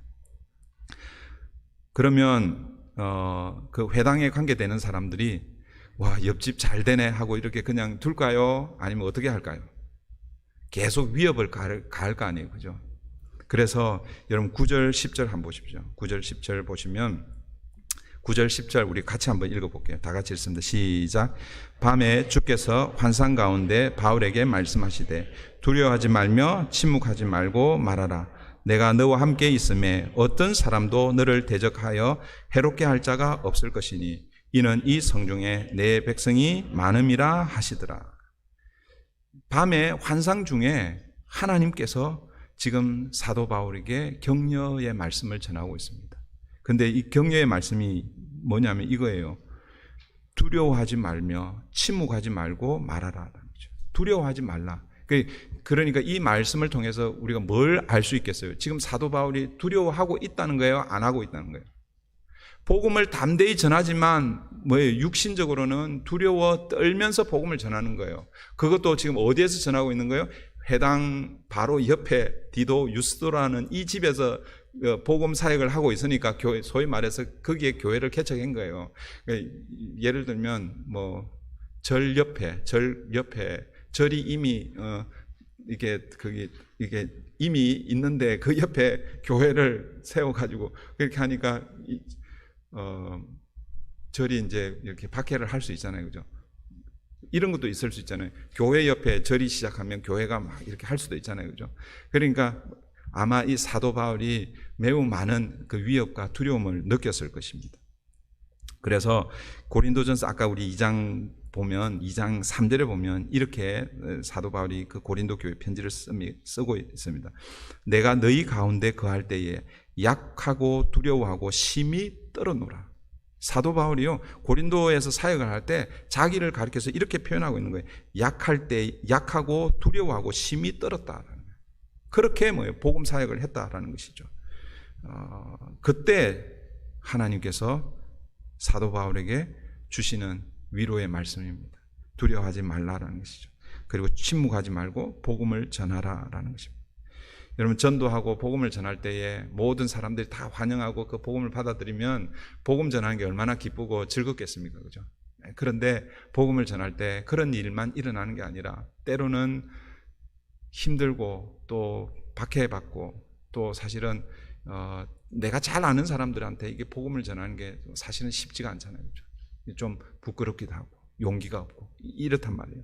그러면 그 회당에 관계되는 사람들이 와, 옆집 잘 되네 하고 이렇게 그냥 둘까요? 아니면 어떻게 할까요? 계속 위협을 가할 거 아니에요, 그죠? 그래서 여러분 9절 10절 한번 보십시오. 9절 10절 보시면 9절 10절 우리 같이 한번 읽어볼게요. 다 같이 읽습니다. 시작. 밤에 주께서 환상 가운데 바울에게 말씀하시되 두려워하지 말며 침묵하지 말고 말하라. 내가 너와 함께 있음에 어떤 사람도 너를 대적하여 해롭게 할 자가 없을 것이니 이는 이 성중에 내 백성이 많음이라 하시더라. 밤에 환상 중에 하나님께서 지금 사도 바울에게 격려의 말씀을 전하고 있습니다. 그런데 이 격려의 말씀이 뭐냐면 이거예요. 두려워하지 말며 침묵하지 말고 말하라. 두려워하지 말라. 그러니까 이 말씀을 통해서 우리가 뭘 알 수 있겠어요? 지금 사도 바울이 두려워하고 있다는 거예요? 안 하고 있다는 거예요? 복음을 담대히 전하지만 육신적으로는 두려워 떨면서 복음을 전하는 거예요. 그것도 지금 어디에서 전하고 있는 거예요? 회당 바로 옆에 디도 유스도라는 이 집에서 복음 사역을 하고 있으니까 소위 말해서 거기에 교회를 개척한 거예요. 예를 들면 절 옆에 절이 이미 이게 이미 있는데 그 옆에 교회를 세워가지고 그렇게 하니까 절이 이제 이렇게 박해를 할 수 있잖아요, 그죠? 이런 것도 있을 수 있잖아요. 교회 옆에 절이 시작하면 교회가 막 이렇게 할 수도 있잖아요, 그죠? 그러니까 아마 이 사도 바울이 매우 많은 그 위협과 두려움을 느꼈을 것입니다. 그래서 고린도전서 아까 우리 2장 보면 2장 3절에 보면 이렇게 사도 바울이 그 고린도 교회 편지를 쓰고 있습니다. 내가 너희 가운데 거할 때에 약하고 두려워하고 심히 떨어노라. 사도 바울이요, 고린도에서 사역을 할 때 자기를 가리켜서 이렇게 표현하고 있는 거예요. 약할 때 약하고 두려워하고 심히 떨었다라는 거예요. 그렇게 복음 사역을 했다라는 것이죠. 그때 하나님께서 사도 바울에게 주시는 위로의 말씀입니다. 두려워하지 말라라는 것이죠. 그리고 침묵하지 말고 복음을 전하라라는 것입니다. 여러분, 전도하고 복음을 전할 때에 모든 사람들이 다 환영하고 그 복음을 받아들이면 복음 전하는 게 얼마나 기쁘고 즐겁겠습니까? 그죠? 그런데 복음을 전할 때 그런 일만 일어나는 게 아니라 때로는 힘들고 또 박해받고 또 사실은 내가 잘 아는 사람들한테 이게 복음을 전하는 게 사실은 쉽지가 않잖아요. 그죠? 좀 부끄럽기도 하고 용기가 없고 이렇단 말이에요.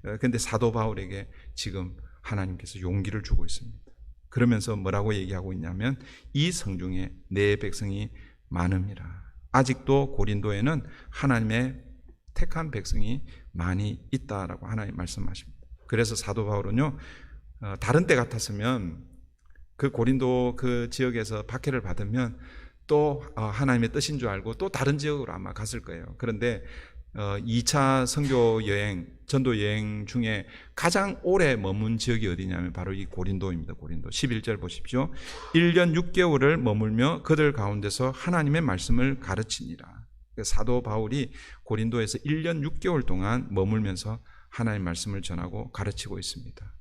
그런데 사도 바울에게 지금 하나님께서 용기를 주고 있습니다. 그러면서 뭐라고 얘기하고 있냐면 이 성중에 내 백성이 많음이라. 아직도 고린도에는 하나님의 택한 백성이 많이 있다라고 하나님 말씀하십니다. 그래서 사도 바울은요, 다른 때 같았으면 그 고린도 그 지역에서 박해를 받으면 또 하나님의 뜻인 줄 알고 또 다른 지역으로 아마 갔을 거예요. 그런데 2차 선교 여행, 전도 여행 중에 가장 오래 머문 지역이 어디냐면 바로 이 고린도입니다. 고린도 11절 보십시오. 1년 6개월을 머물며 그들 가운데서 하나님의 말씀을 가르치니라. 사도 바울이 고린도에서 1년 6개월 동안 머물면서 하나님의 말씀을 전하고 가르치고 있습니다.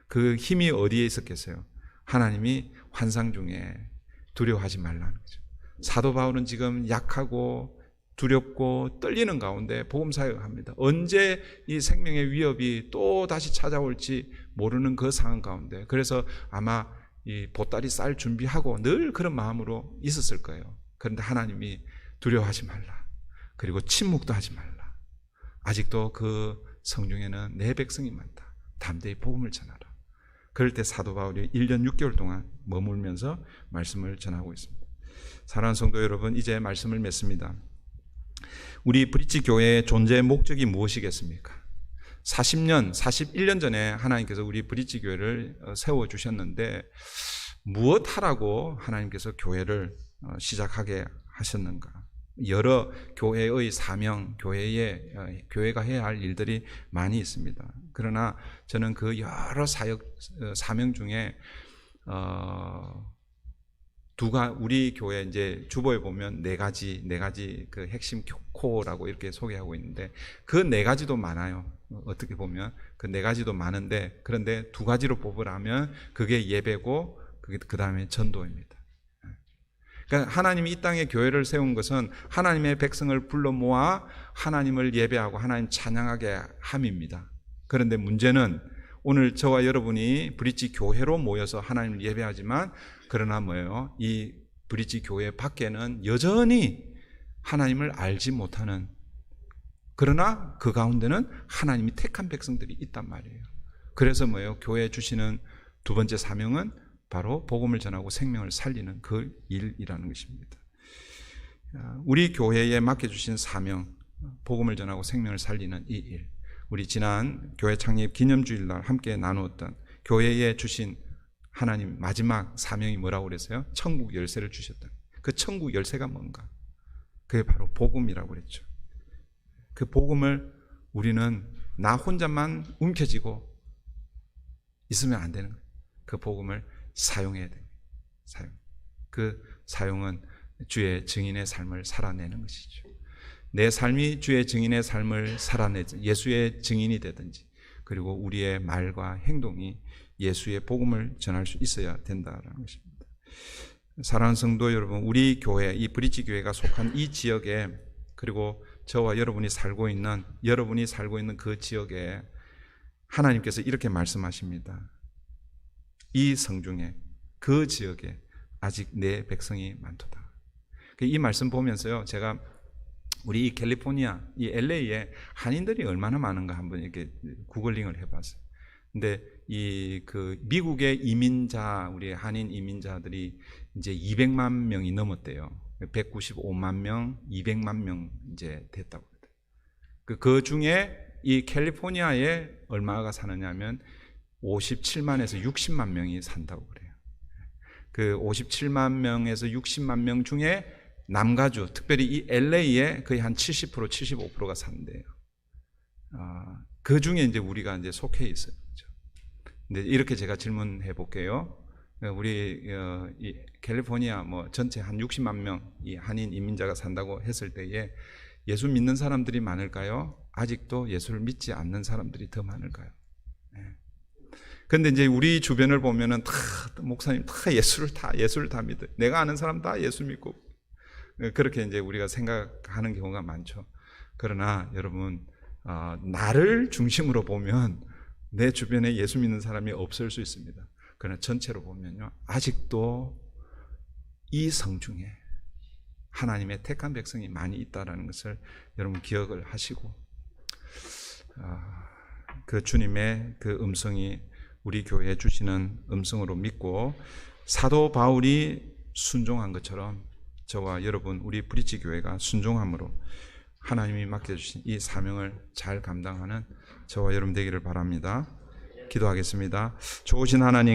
그 힘이 어디에 있었겠어요? 하나님이 환상 중에 두려워하지 말라는 거죠. 사도 바울은 지금 약하고 두렵고 떨리는 가운데 복음 사역을 합니다. 언제 이 생명의 위협이 또 다시 찾아올지 모르는 그 상황 가운데, 그래서 아마 이 보따리 쌀 준비하고 늘 그런 마음으로 있었을 거예요. 그런데 하나님이 두려워하지 말라, 그리고 침묵도 하지 말라, 아직도 그 성중에는 내 백성이 많다, 담대히 복음을 전하라. 그럴 때 사도 바울이 1년 6개월 동안 머물면서 말씀을 전하고 있습니다. 사랑하는 성도 여러분, 이제 말씀을 맺습니다. 우리 브릿지 교회의 존재의 목적이 무엇이겠습니까? 40년, 41년 전에 하나님께서 우리 브릿지 교회를 세워주셨는데 무엇 하라고 하나님께서 교회를 시작하게 하셨는가? 여러 교회의 사명, 교회가 해야 할 일들이 많이 있습니다. 그러나 저는 그 여러 사명 중에 우리 교회 이제 주보에 보면 네 가지 그 핵심 코어라고 이렇게 소개하고 있는데 그 네 가지도 많아요. 어떻게 보면 그 네 가지도 많은데, 그런데 두 가지로 뽑으라면 그게 예배고 그 다음에 전도입니다. 그러니까 하나님이 이 땅에 교회를 세운 것은 하나님의 백성을 불러 모아 하나님을 예배하고 하나님 찬양하게 함입니다. 그런데 문제는 오늘 저와 여러분이 브릿지 교회로 모여서 하나님을 예배하지만, 그러나 뭐예요? 이 브릿지 교회 밖에는 여전히 하나님을 알지 못하는, 그러나 그 가운데는 하나님이 택한 백성들이 있단 말이에요. 그래서 뭐예요? 교회에 주시는 두 번째 사명은 바로 복음을 전하고 생명을 살리는 그 일이라는 것입니다. 우리 교회에 맡겨주신 사명, 복음을 전하고 생명을 살리는 이 일, 우리 지난 교회 창립 기념주일날 함께 나누었던 교회에 주신 하나님 마지막 사명이 뭐라고 그랬어요? 천국 열쇠를 주셨다. 그 천국 열쇠가 뭔가? 그게 바로 복음이라고 그랬죠. 그 복음을 우리는 나 혼자만 움켜쥐고 있으면 안 되는 거예요. 그 복음을 사용해야 돼요. 그 사용은 주의 증인의 삶을 살아내는 것이죠. 내 삶이 주의 증인의 삶을 살아내지, 예수의 증인이 되든지, 그리고 우리의 말과 행동이 예수의 복음을 전할 수 있어야 된다는 것입니다. 사랑하는 성도 여러분, 우리 교회, 이 브릿지 교회가 속한 이 지역에, 그리고 저와 여러분이 살고 있는 그 지역에 하나님께서 이렇게 말씀하십니다. 이 성중에, 그 지역에 아직 내 백성이 많도다. 이 말씀 보면서요, 제가 우리 이 캘리포니아, 이 LA에 한인들이 얼마나 많은가 한번 이렇게 구글링을 해봤어요. 근데 미국의 이민자, 우리 한인 이민자들이 이제 200만 명이 넘었대요. 195만 명, 200만 명 이제 됐다고. 그 중에 이 캘리포니아에 얼마가 사느냐면 57만에서 60만 명이 산다고 그래요. 그 57만 명에서 60만 명 중에 남가주, 특별히 이 LA에 거의 한 70%, 75%가 산대요. 그 중에 이제 우리가 이제 속해 있어요. 그렇죠? 근데 이렇게 제가 질문해 볼게요. 우리 이 캘리포니아 뭐 전체 한 60만 명 이 한인 이민자가 산다고 했을 때에 예수 믿는 사람들이 많을까요? 아직도 예수를 믿지 않는 사람들이 더 많을까요? 그런데 이제 우리 주변을 보면은 다 목사님 다 예수를 다 믿어요. 내가 아는 사람 다 예수 믿고 그렇게 이제 우리가 생각하는 경우가 많죠. 그러나 여러분 나를 중심으로 보면 내 주변에 예수 믿는 사람이 없을 수 있습니다. 그러나 전체로 보면요, 아직도 이 성중에 하나님의 택한 백성이 많이 있다는 것을 여러분 기억을 하시고 그 주님의 그 음성이 우리 교회에 주시는 음성으로 믿고 사도 바울이 순종한 것처럼 저와 여러분 우리 브릿지 교회가 순종함으로 하나님이 맡겨주신 이 사명을 잘 감당하는 저와 여러분 되기를 바랍니다. 기도하겠습니다. 좋으신 하나님